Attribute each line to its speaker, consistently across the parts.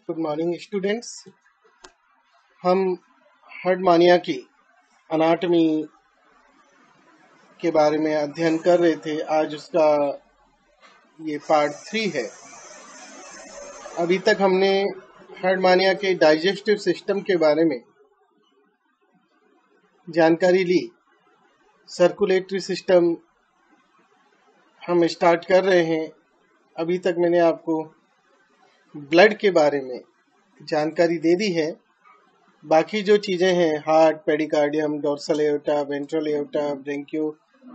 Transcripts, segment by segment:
Speaker 1: Good morning students. हम हर्टमानिया की anatomy के बारे में अध्ययन कर रहे थे। आज उसका ये पार्ट 3 है। अभी तक हमने हर्टमानिया के डाइजेस्टिव सिस्टम के बारे में जानकारी ली। सर्कुलेटरी सिस्टम हम स्टार्ट कर रहे हैं। अभी तक मैंने आपको ब्लड के बारे में जानकारी दे दी है। बाकी जो चीज़ें हैं, heart, pericardium, dorsal aorta, ventral aorta, ब्रेंकियो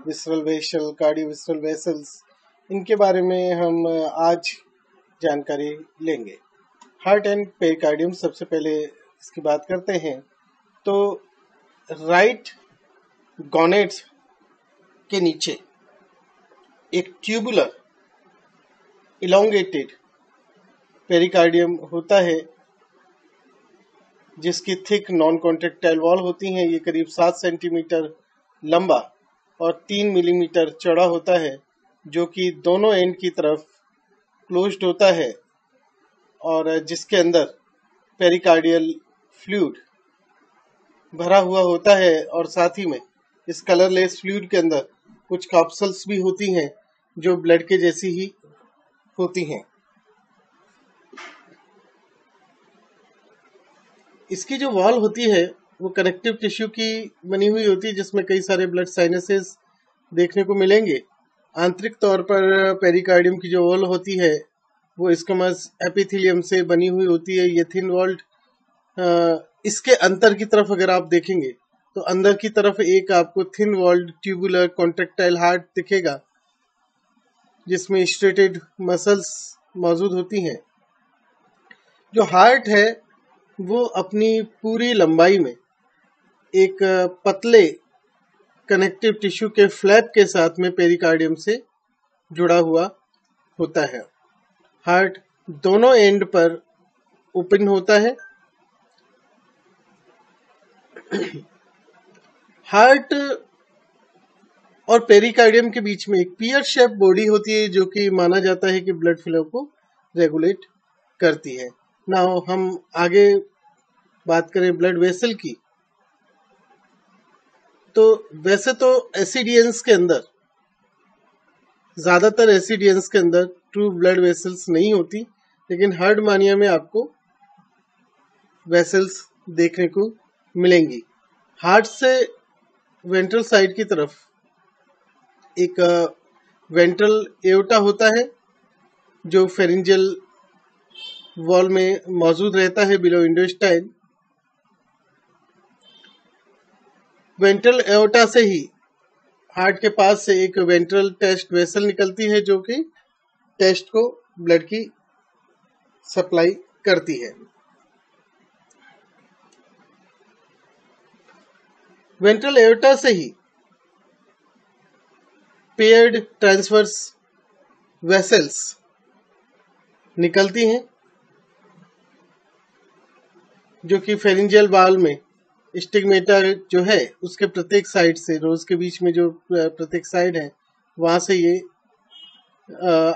Speaker 1: visceral vessel, cardiovisceral vessels, इनके बारे में हम आज जानकारी लेंगे। हार्ट एंड पेडिकार्डियम, सबसे पहले इसकी बात करते हैं। तो राइट गोनेड्स के नीचे एक ट्यूबुलर इलोंगेटेड पेरिकार्डियम होता है, जिसकी थिक नॉन कॉन्ट्रैक्टाइल वॉल होती हैं। ये करीब 7 सेंटीमीटर लंबा और 3 मिलीमीटर चौड़ा होता है, जो कि दोनों एंड की तरफ क्लोज्ड होता है और जिसके अंदर पेरिकार्डियल फ्लूइड भरा हुआ होता है। और साथ ही में इस कलरलेस फ्लूइड के अंदर कुछ कैप्सूल्स भी होती हैं जो ब्लड के जैसी ही होती हैं। इसकी जो वॉल होती है वो कनेक्टिव टिश्यू की बनी हुई होती है, जिसमें कई सारे ब्लड साइनसेस देखने को मिलेंगे। आंतरिक तौर पर पेरिकार्डियम की जो वॉल होती है वो स्क्वैमस एपिथेलियम से बनी हुई होती है। ये थिन वॉल्ड। इसके अंदर की तरफ अगर आप देखेंगे तो अंदर की तरफ एक आपको thin walled tubular contractile heart दिखेगा, जिसमें स्ट्रेटेड मसल्स मौजूद होती हैं। जो हार्ट है वो अपनी पूरी लंबाई में एक पतले कनेक्टिव टिश्यू के फ्लैप के साथ में पेरिकार्डियम से जुड़ा हुआ होता है। हार्ट दोनों एंड पर ओपन होता है। हार्ट और पेरिकार्डियम के बीच में एक पियर शेप बॉडी होती है, जो कि माना जाता है कि ब्लड फ्लो को रेगुलेट करती है। नाउ हम आगे बात करें ब्लड वेसल की। तो वैसे तो एसिडियंस के अंदर, ज्यादातर एसिडियंस के अंदर ट्रू ब्लड वेसल्स नहीं होती, लेकिन हर्टमानिया में आपको वेसल्स देखने को मिलेंगी। हार्ट से वेंट्रल साइड की तरफ एक वेंट्रल एओर्टा होता है, जो फेरिंजियल वॉल में मौजूद रहता है बिलो इंटेस्टाइन। वेंट्रल एओर्टा से ही हार्ट के पास से एक वेंट्रल टेस्ट वेसल निकलती है, जो कि टेस्ट को ब्लड की सप्लाई करती है। वेंट्रल एओर्टा से ही पेयर्ड ट्रांसवर्स वेसल्स निकलती हैं, जो कि फेरिंजियल वॉल में स्टिग्मेटा जो है उसके प्रत्येक साइड से, रोज के बीच में जो प्रत्येक साइड है, वहां से ये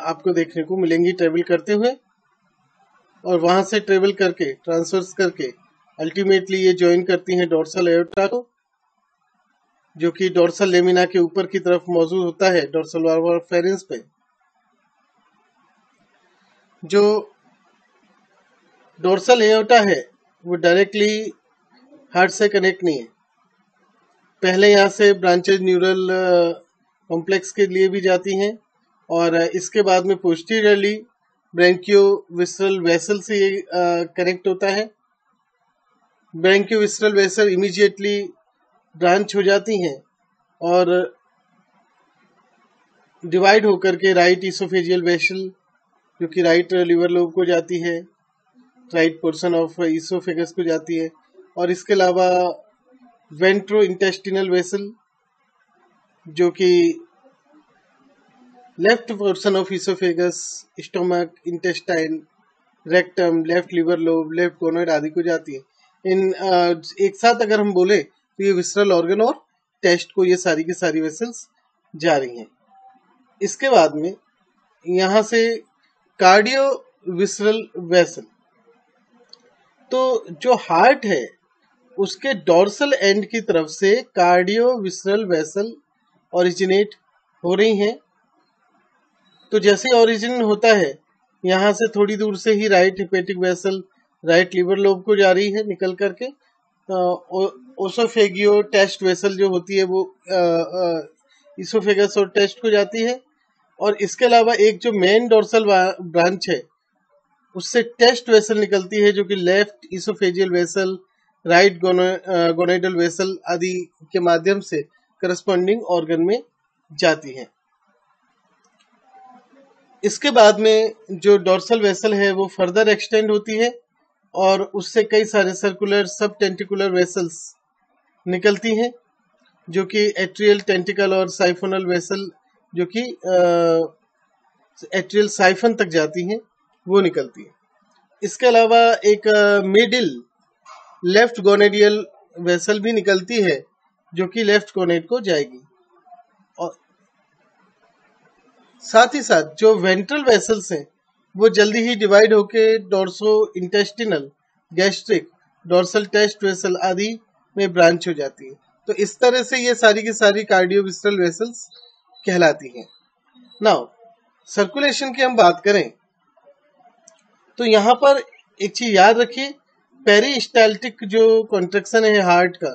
Speaker 1: आपको देखने को मिलेंगी ट्रेवल करते हुए। और वहां से ट्रेवल करके, ट्रांसवर्स करके अल्टीमेटली ये ज्वाइन करती हैं डोर्सल एओर्टा को, जो कि डोर्सल लेमिना के ऊपर की तरफ मौजूद होता है, डोर्सल वाल्व फेरेंस पे। जो डोर्सल एओर्टा है वो डायरेक्टली हार्ट से कनेक्ट नहीं है। पहले यहाँ से ब्रांचेज न्यूरल कॉम्प्लेक्स के लिए भी जाती हैं, और इसके बाद में पोस्टीरियरली ब्रेंकियो विसरल वेसल से ये कनेक्ट होता है। ब्रेंकियो विसरल वेसल इमीडिएटली ब्रांच हो जाती हैं और डिवाइड होकर के राइट इसोफेजियल वेसल, जो कि राइट लिवर लोब को जाती है, राइट पोर्शन ऑफ इसोफेगस को जाती है। और इसके अलावा वेंट्रो इंटेस्टिनल वेसल, जो कि left portion of oesophagus, stomach, intestine, rectum, left liver lobe, left gonad आदि को जाती है। इन एक साथ अगर हम बोले तो ये विसरल ऑर्गन और टेस्ट को ये सारी की सारी वेसल्स जा रही हैं। इसके बाद में यहाँ से कार्डियो विसरल वेसल, तो जो हार्ट है उसके डोर्सल एंड की तरफ से कार्डियो विसरल वेसल ओरिजिनेट हो रही हैं। तो जैसे ओरिजिन होता है, यहाँ से थोड़ी दूर से ही right hepatic vessel right liver lobe को जा रही है निकल करके। ओसोफेगियो टेस्ट वेसल जो होती है वो इसोफेगस और टेस्ट को जाती है। और इसके अलावा एक जो मेन डोर्सल ब्रांच है उससे टेस्ट वेसल निकलती है, जो कि left oesophageal vessel, right gonadal vessel आदि के माध्यम से करस्पॉन्डिंग ऑर्गन में जाती है। इसके बाद में जो डोर्सल वेसल है वो फर्दर एक्सटेंड होती है और उससे कई सारे सर्कुलर सब टेंटिकुलर वेसल्स निकलती हैं, जो कि एट्रियल टेंटिकल और साइफोनल वेसल जो कि एट्रियल साइफन तक जाती हैं वो निकलती है। इसके अलावा एक मिडिल लेफ्ट गोनेडियल वेसल भी निकलती है जो कि लेफ्ट गोनेड को जाएगी। और साथ ही साथ जो वेंट्रल वेसल्स हैं वो जल्दी ही डिवाइड होके dorso intestinal, gastric, dorsal test vessel आदि में ब्रांच हो जाती है। तो इस तरह से ये सारी की सारी कार्डियोविस्रल वेसल्स कहलाती हैं। नाउ सर्कुलेशन की हम बात करें तो यहाँ पर एक चीज याद रखिए, पेरिस्टाल्टिक जो कॉन्ट्रैक्शन है हार्ट का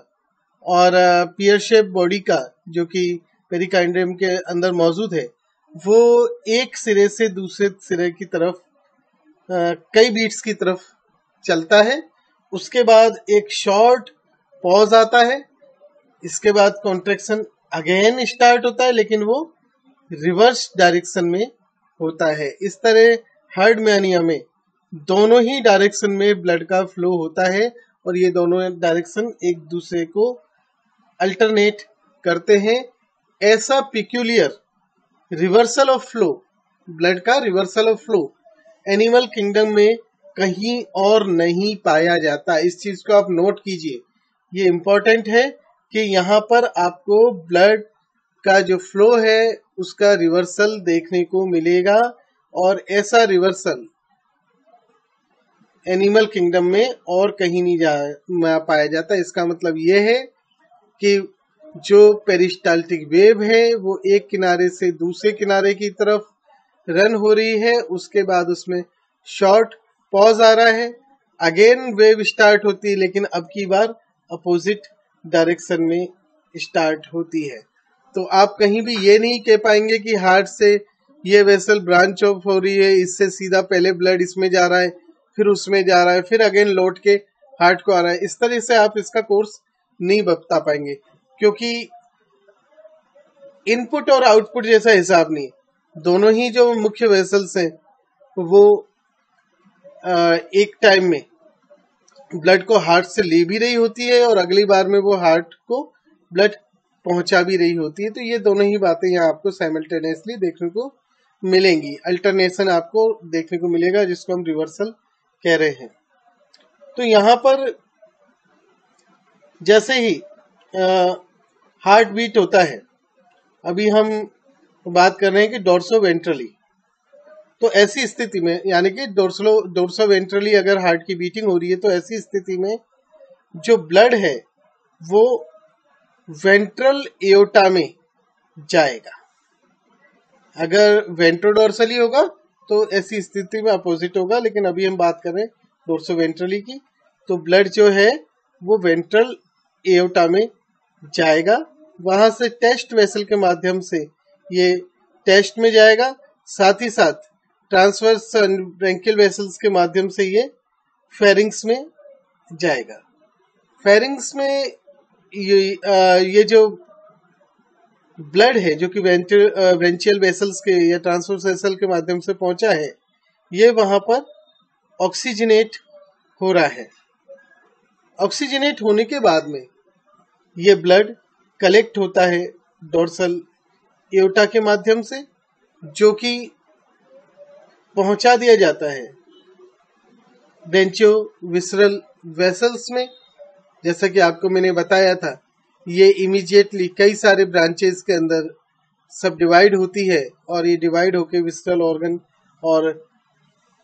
Speaker 1: और पियर शेप बॉडी का जो कि पेरिकार्डियम के अंदर मौजूद है, वो एक सिरे से दूसरे सिरे की तरफ कई बीट्स की तरफ चलता है। उसके बाद एक शॉर्ट पॉज आता है, इसके बाद कॉन्ट्रैक्शन अगेन स्टार्ट होता है, लेकिन वो रिवर्स डायरेक्शन में होता है। इस तरह हार्ट मैनिया में दोनों ही डायरेक्शन में ब्लड का फ्लो होता है और ये दोनों डायरेक्शन एक दूसरे को अल्टरनेट करते हैं। ऐसा peculiar reversal of flow, blood का reversal of flow animal kingdom में कहीं और नहीं पाया जाता। इस चीज को आप नोट कीजिए, ये इंपॉर्टेंट है कि यहाँ पर आपको ब्लड का जो फ्लो है उसका रिवर्सल देखने को मिलेगा और ऐसा रिवर्सल एनिमल किंगडम में और कहीं नहीं पाया जाता। इसका मतलब ये है कि जो पेरिस्टाल्टिक वेव है वो एक किनारे से दूसरे किनारे की तरफ रन हो रही है, उसके बाद उसमें शॉर्ट पॉज आ रहा है, अगेन वेव स्टार्ट होती है, लेकिन अब की बार अपोजिट डायरेक्शन में स्टार्ट होती है। तो आप कहीं भी ये नहीं कह पाएंगे कि हार्ट से ये वेसल ब्रांच ऑफ हो रही है, इससे सीधा पहले ब्लड इसमें जा रहा है, फिर उसमें जा रहा है, फिर अगेन लौट के हार्ट को आ रहा है। इस तरह से आप इसका कोर्स नहीं बता पाएंगे, क्योंकि इनपुट और आउटपुट जैसा हिसाब नहीं। दोनों ही जो मुख्य वेसल्स हैं वो एक टाइम में ब्लड को हार्ट से ले भी रही होती है और अगली बार में वो हार्ट को ब्लड पहुंचा भी रही होती है। तो ये दोनों ही बातें यहाँ आपको साइमल्टेनियसली देखने को मिलेंगी। अल्टरनेशन आपको देखने को मिलेगा, जिसको हम रिवर्सल कह रहे हैं। तो यहाँ पर जैसे ही हार्ट बीट होता है, अभी हम बात कर रहे हैं कि डोर्सो वेंट्रली, तो ऐसी स्थिति में यानी कि डोर्सो वेंट्रली अगर हार्ट की बीटिंग हो रही है तो ऐसी स्थिति में जो ब्लड है वो वेंट्रल एओर्टा में जाएगा। अगर वेंट्रोडोर्सली होगा तो ऐसी स्थिति में अपोजिट होगा, लेकिन अभी हम बात कर रहे हैं डोर्सो वेंट्रली की। तो ब्लड जो है वो वेंट्रल एओर्टा में जाएगा, वहां से टेस्ट वेसल के माध्यम से ये टेस्ट में जाएगा, साथ ही साथ ट्रांसवर्स ब्रेंकियल वेसल्स के माध्यम से ये फेरिंग्स में जाएगा। फेरिंग्स में ये जो ब्लड है जो कि ब्रेंचियल वेसल्स के या ट्रांसवर्स वेसल के माध्यम से पहुंचा है, ये वहां पर ऑक्सीजनेट हो रहा है। ऑक्सीजनेट होने के बाद में ये ब्लड कलेक्ट होता है डोर्सल एओर्टा के माध्यम से, जो कि पहुंचा दिया जाता है ब्रेंचियोविसरल वेसल्स में। जैसा कि आपको मैंने बताया था, ये इमीडिएटली कई सारे ब्रांचेस के अंदर सब डिवाइड होती है और ये डिवाइड होके विसरल ऑर्गन और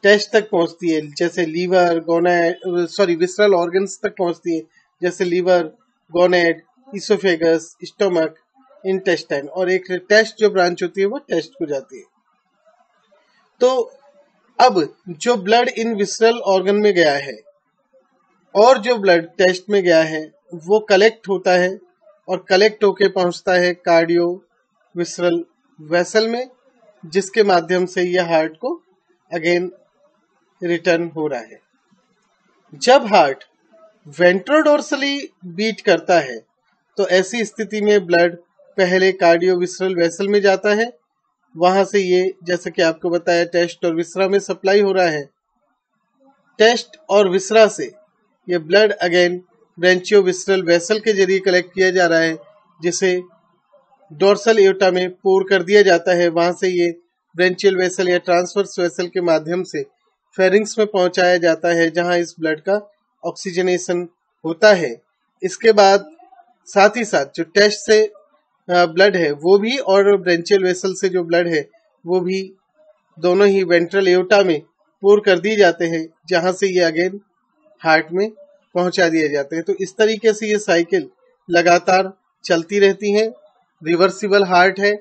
Speaker 1: टेस्ट तक पहुंचती है, जैसे लीवर, विसरल ऑर्गन्स तक पहुंचती है, जैसे liver, gonad, oesophagus, stomach, intestine, और एक टेस्ट जो ब्रांच होती है वो टेस्ट को जाती है। तो अब जो ब्लड इन विसरल ऑर्गन में गया है और जो ब्लड टेस्ट में गया है वो कलेक्ट होता है और कलेक्ट होके पहुंचता है कार्डियो विसरल वेसल में, जिसके माध्यम से यह हार्ट को अगेन रिटर्न हो रहा है। जब हार्ट वेंट्रोडोर्सली बीट करता है तो ऐसी स्थिति में ब्लड पहले कार्डियो विसरल वेसल में जाता है, वहां से ये जैसे कि आपको बताया टेस्ट और विसरा में सप्लाई हो रहा है। टेस्ट और विसरा से ये ब्लड अगेन ब्रेंचियो विसरल वेसल के जरिए कलेक्ट किया जा रहा है, जिसे डोर्सल एओर्टा में पोर कर दिया जाता है। वहां से ये ब्रेंचियल वेसल या ट्रांसवर्स वेसल के माध्यम से फेरिंग्स में पहुंचाया जाता है, जहां इस ब्लड का ऑक्सीजनेशन होता है। इसके बाद साथ ही साथ जो टेस्ट से ब्लड है वो भी और ब्रेंचियल वेसल से जो ब्लड है वो भी दोनों ही वेंट्रल एओर्टा में पोर कर दिए जाते हैं, जहां से ये अगेन हार्ट में पहुंचा दिए जाते हैं। तो इस तरीके से ये साइकिल लगातार चलती रहती है। रिवर्सिबल हार्ट है,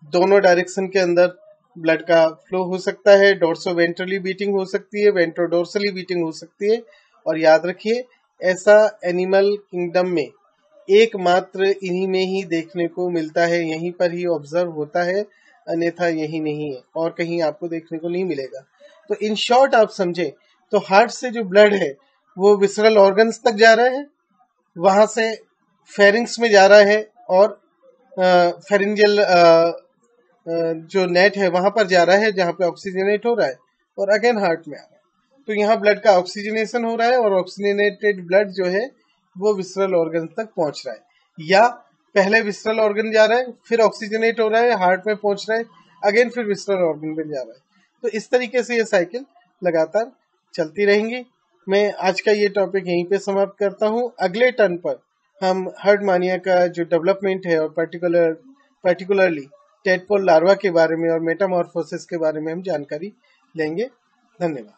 Speaker 1: दोनों डायरेक्शन के अंदर ब्लड का फ्लो हो सकता है। डोर्सो वेंट्रली बीटिंग हो सकती है, वेंट्रोडोर्सली बीटिंग हो सकती है। और याद रखिए, ऐसा एनिमल किंगडम में एकमात्र इन्हीं में ही देखने को मिलता है, यहीं पर ही ऑब्जर्व होता है, अन्यथा यही नहीं है और कहीं आपको देखने को नहीं मिलेगा। तो इन शॉर्ट आप समझे तो हार्ट से जो ब्लड है वो विसरल ऑर्गन्स तक जा रहा है, वहां से फेरिंग्स में जा रहा है और फेरिंजियल जो नेट है वहां पर जा रहा है, जहां पे ऑक्सीजनेट हो रहा है और अगेन हार्ट में आ रहा है। तो यहाँ ब्लड का ऑक्सीजनेशन हो रहा है और ऑक्सीजनेटेड ब्लड जो है वो विसरल ऑर्गन तक पहुंच रहा है, या पहले विसरल ऑर्गन जा रहा है, फिर ऑक्सीजनेट हो रहा है, हार्ट में पहुंच रहा है, अगेन फिर विसरल ऑर्गन में जा रहा है। तो इस तरीके से ये साइकिल लगातार चलती रहेंगी। मैं आज का ये टॉपिक यहीं पे समाप्त करता हूँ। अगले टर्न पर हम हर्ड मानिया का जो डेवलपमेंट है और पर्टिकुलरली टेडपोल लार्वा के बारे में और मेटामॉर्फोसिस के बारे में हम जानकारी लेंगे। धन्यवाद।